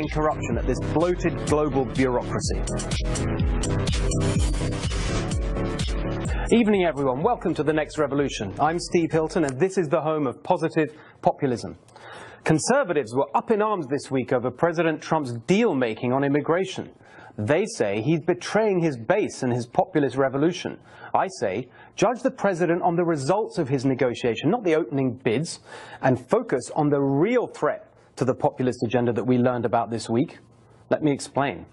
corruption at this bloated global bureaucracy. Evening, everyone. Welcome to The Next Revolution. I'm Steve Hilton, and this is the home of positive populism. Conservatives were up in arms this week over President Trump's deal-making on immigration. They say he's betraying his base and his populist revolution. I say, judge the president on the results of his negotiation, not the opening bids, and focus on the real threat to the populist agenda that we learned about this week. Let me explain.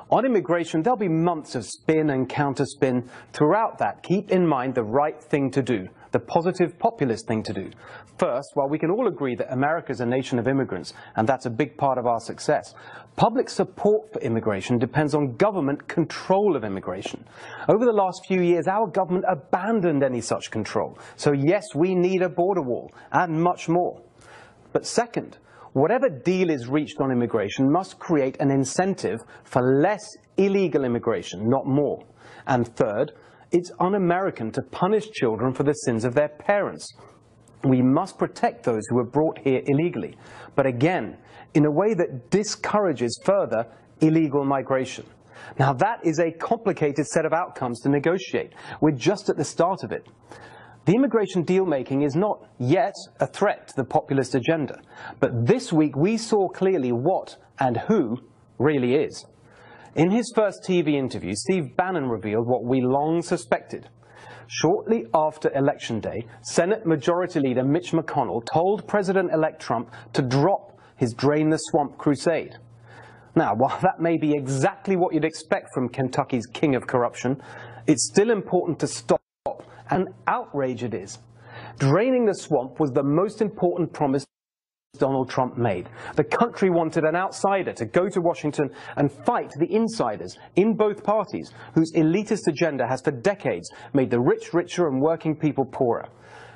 On immigration, there'll be months of spin and counterspin. Throughout that, keep in mind the right thing to do, the positive populist thing to do. First, while we can all agree that America is a nation of immigrants, and that's a big part of our success, public support for immigration depends on government control of immigration. Over the last few years, our government abandoned any such control. So yes, we need a border wall, and much more. But second, whatever deal is reached on immigration must create an incentive for less illegal immigration, not more. And third, it's un-American to punish children for the sins of their parents. We must protect those who are brought here illegally, but again, in a way that discourages further illegal migration. Now that is a complicated set of outcomes to negotiate. We're just at the start of it. The immigration deal-making is not yet a threat to the populist agenda, but this week we saw clearly what and who really is. In his first TV interview, Steve Bannon revealed what we long suspected. Shortly after Election Day, Senate Majority Leader Mitch McConnell told President-elect Trump to drop his Drain the Swamp crusade. Now, while that may be exactly what you'd expect from Kentucky's king of corruption, it's still important to stop. An outrage it is. Draining the swamp was the most important promise Donald Trump made. The country wanted an outsider to go to Washington and fight the insiders in both parties, whose elitist agenda has for decades made the rich richer and working people poorer.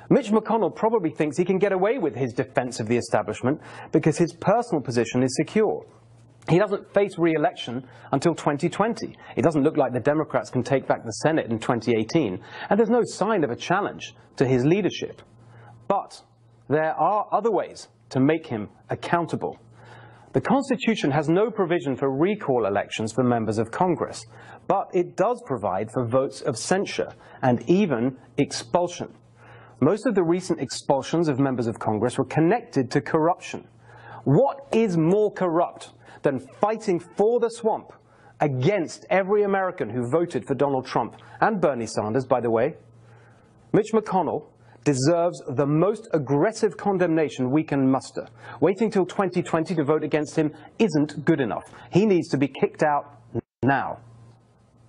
Mitch McConnell probably thinks he can get away with his defense of the establishment because his personal position is secure. He doesn't face re-election until 2020. It doesn't look like the Democrats can take back the Senate in 2018, and there's no sign of a challenge to his leadership. But there are other ways to make him accountable. The Constitution has no provision for recall elections for members of Congress, but it does provide for votes of censure and even expulsion. Most of the recent expulsions of members of Congress were connected to corruption. What is more corrupt than fighting for the swamp against every American who voted for Donald Trump and Bernie Sanders, by the way? Mitch McConnell deserves the most aggressive condemnation we can muster. Waiting till 2020 to vote against him isn't good enough. He needs to be kicked out now.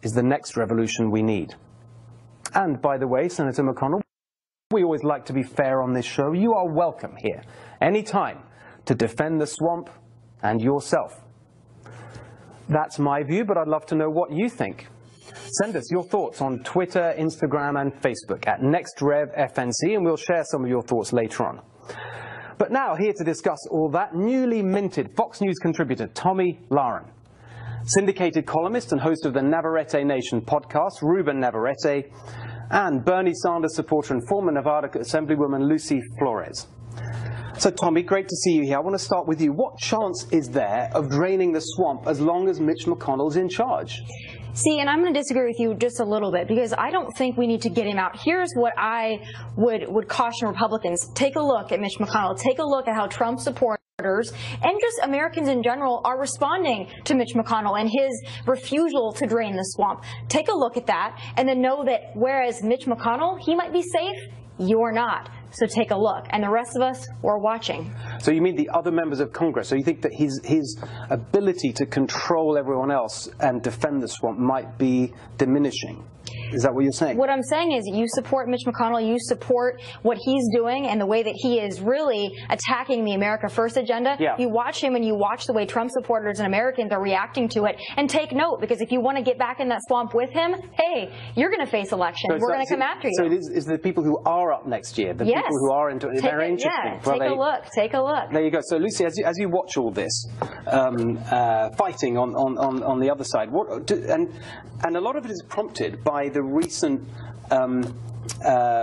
Is the next revolution we need. And by the way, Senator McConnell, we always like to be fair on this show. You are welcome here anytime to defend the swamp and yourself. That's my view, but I'd love to know what you think. Send us your thoughts on Twitter, Instagram, and Facebook at NextRevFNC, and we'll share some of your thoughts later on. But now, here to discuss all that, newly minted Fox News contributor Tomi Lahren. Syndicated columnist and host of the Navarrete Nation podcast, Ruben Navarrete, and Bernie Sanders supporter and former Nevada Assemblywoman Lucy Flores. So, Tomi, great to see you here. I want to start with you. What chance is there of draining the swamp as long as Mitch McConnell's in charge? See, and I'm going to disagree with you just a little bit, because I don't think we need to get him out. Here's what I would caution Republicans. Take a look at Mitch McConnell. Take a look at how Trump supporters and just Americans in general are responding to Mitch McConnell and his refusal to drain the swamp. Take a look at that, and then know that whereas Mitch McConnell, he might be safe, you're not. So take a look. And the rest of us, we're watching. So you mean the other members of Congress? So you think that his ability to control everyone else and defend the swamp might be diminishing? Is that what you're saying? What I'm saying is you support Mitch McConnell, you support what he's doing and the way that he is really attacking the America First agenda. Yeah. You watch him and you watch the way Trump supporters and Americans are reacting to it, and take note, because if you want to get back in that swamp with him, hey, you're going to face election. We're going to come after you. So it is the people who are up next year, the people who are into it, they're interesting. Yeah, take a look. Take a look. There you go. So Lucy, as you watch all this fighting on the other side, and a lot of it is prompted by the recent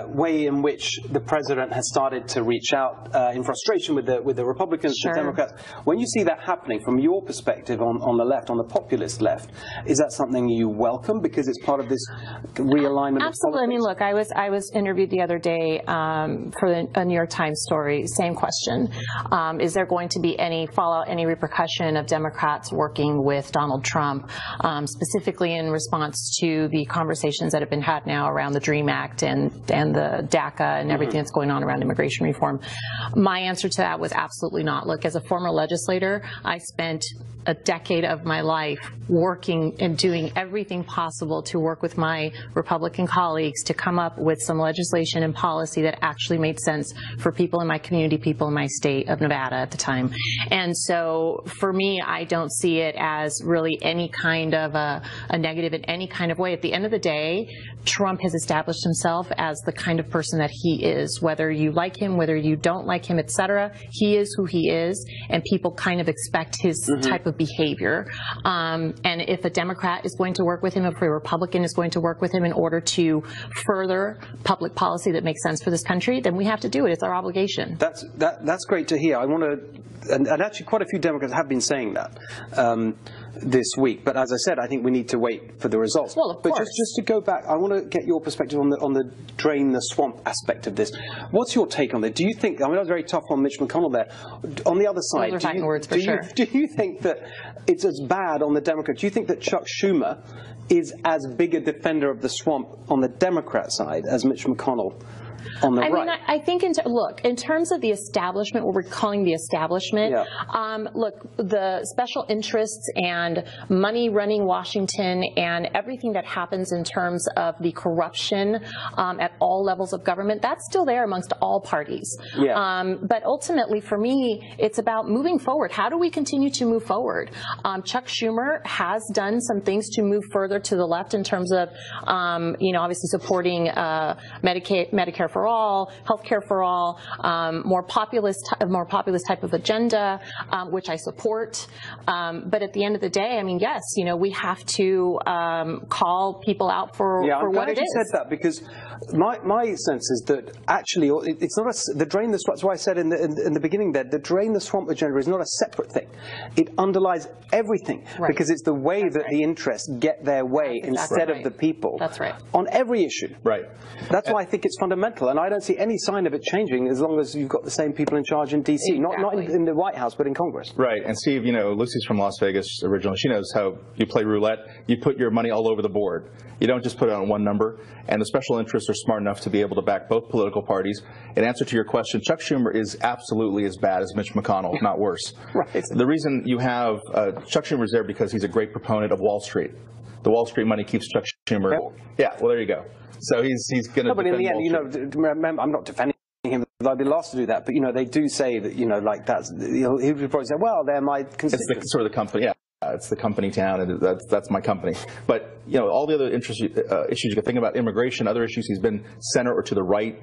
way in which the president has started to reach out in frustration with the Republicans, Sure. the Democrats. When you see that happening from your perspective on the left, on the populist left, is that something you welcome because it's part of this realignment? Absolutely. Of I mean, look, I was interviewed the other day for a New York Times story. Same question: is there going to be any fallout, any repercussion of Democrats working with Donald Trump, specifically in response to the conversations that have been had now around the DREAM Act and the DACA and everything that's going on around immigration reform? My answer to that was absolutely not. Look, as a former legislator, I spent a decade of my life working and doing everything possible to work with my Republican colleagues to come up with some legislation and policy that actually made sense for people in my community, people in my state of Nevada at the time. And so for me, I don't see it as really any kind of a negative in any kind of way. At the end of the day, Trump has established himself as the kind of person that he is. Whether you like him, whether you don't like him, etc., he is who he is, and people kind of expect his type of behavior. And if a Democrat is going to work with him, if a Republican is going to work with him in order to further public policy that makes sense for this country, then we have to do it. It's our obligation. That's great to hear. I want to, and actually quite a few Democrats have been saying that this week. But as I said, I think we need to wait for the results. Well, of course. But just to go back, I want to get your perspective on the drain the swamp aspect of this. What's your take on it? Do you think, I mean, I was very tough on Mitch McConnell there. On the other side, Those are fighting words for sure. Do you think that it's as bad on the Democrat? Do you think that Chuck Schumer is as big a defender of the swamp on the Democrat side as Mitch McConnell on the right? I mean, I think, look, in terms of the establishment, what we're calling the establishment, look, the special interests and money running Washington and everything that happens in terms of the corruption at all levels of government, that's still there amongst all parties. But ultimately, for me, it's about moving forward. How do we continue to move forward? Chuck Schumer has done some things to move further to the left in terms of, obviously supporting Medicare for all, healthcare for all, more populist type of agenda, which I support. But at the end of the day, I mean, yes, we have to call people out for what it is. You said that because my sense is that actually it's not the drain the swamp. That's why I said in the beginning there, the drain the swamp agenda is not a separate thing. It underlies everything because it's the way that the interests get their way instead of the people. That's right. On every issue. Right. That's why I think it's fundamental, and I don't see any sign of it changing as long as you've got the same people in charge in D.C. Not in the White House, but in Congress. Right. And Steve, Lucy's from Las Vegas originally. She knows how you play roulette. You put your money all over the board. You don't just put it on one number. And the special interests are smart enough to be able to back both political parties. In answer to your question, Chuck Schumer is absolutely as bad as Mitch McConnell, if not worse. Right. The reason you have Chuck Schumer's there because he's a great proponent of Wall Street. The Wall Street money keeps Chuck Schumer. Yeah, well, there you go. So he's going to. No, but in the end, remember, I'm not defending him. I'd be lost to do that. But they do say that like that's. He would probably say, well, they're my constituents. It's sort of the company. Yeah. It's the company town, and that's my company. But all the other issues you can think about, immigration, other issues. He's been center or to the right.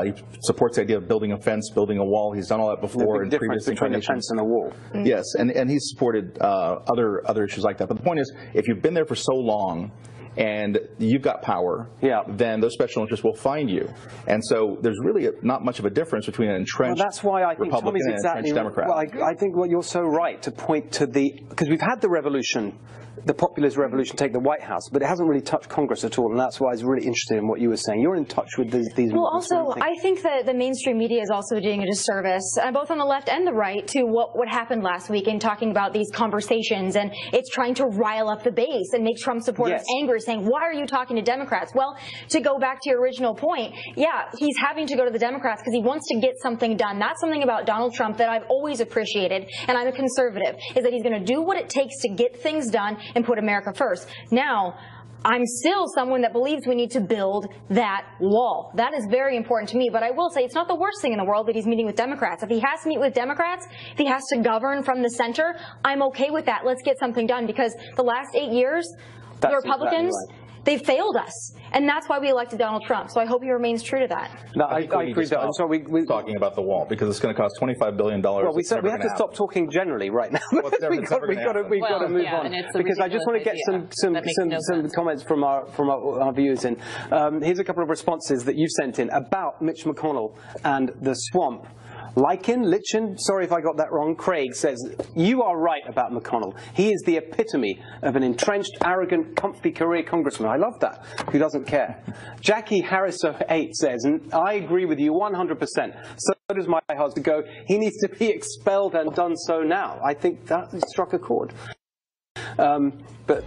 He supports the idea of building a fence, building a wall. He's done all that before in previous between a fence and a wall. Yes, and he's supported other issues like that. But the point is, if you've been there for so long and you've got power, then those special interests will find you. And so there's really not much of a difference between an entrenched that's why I think Republican and an entrenched Democrat. Well, I think you're so right to point to because we've had the revolution, the populist revolution take the White House, but it hasn't really touched Congress at all, and that's why I was really interested in what you were saying. You're in touch with these. Well, also, I think that the mainstream media is also doing a disservice, both on the left and the right, to what happened last week in talking about these conversations, and it's trying to rile up the base and make Trump supporters angry, saying, why are you talking to Democrats? Well, to go back to your original point, he's having to go to the Democrats because he wants to get something done. That's something about Donald Trump that I've always appreciated, and I'm a conservative, is that he's going to do what it takes to get things done and put America first. Now, I'm still someone that believes we need to build that wall. That is very important to me. But I will say it's not the worst thing in the world that he's meeting with Democrats. If he has to meet with Democrats, if he has to govern from the center, I'm okay with that. Let's get something done, because the last 8 years, the Republicans, They failed us, and that's why we elected Donald Trump. So I hope he remains true to that. No, I agree. So we're talking about the wall because it's going to cost $25 billion. Well, we said we have to stop talking generally right now. We've got to move on because I just want to get some comments from our viewers in. Here's a couple of responses that you've sent in about Mitch McConnell and the swamp. Lichen, sorry if I got that wrong, Craig says, you are right about McConnell. He is the epitome of an entrenched, arrogant, comfy career congressman. I love that. Who doesn't care? Jackie Harris8 says, and I agree with you 100%. So does my husband go, he needs to be expelled and done so now. I think that struck a chord. But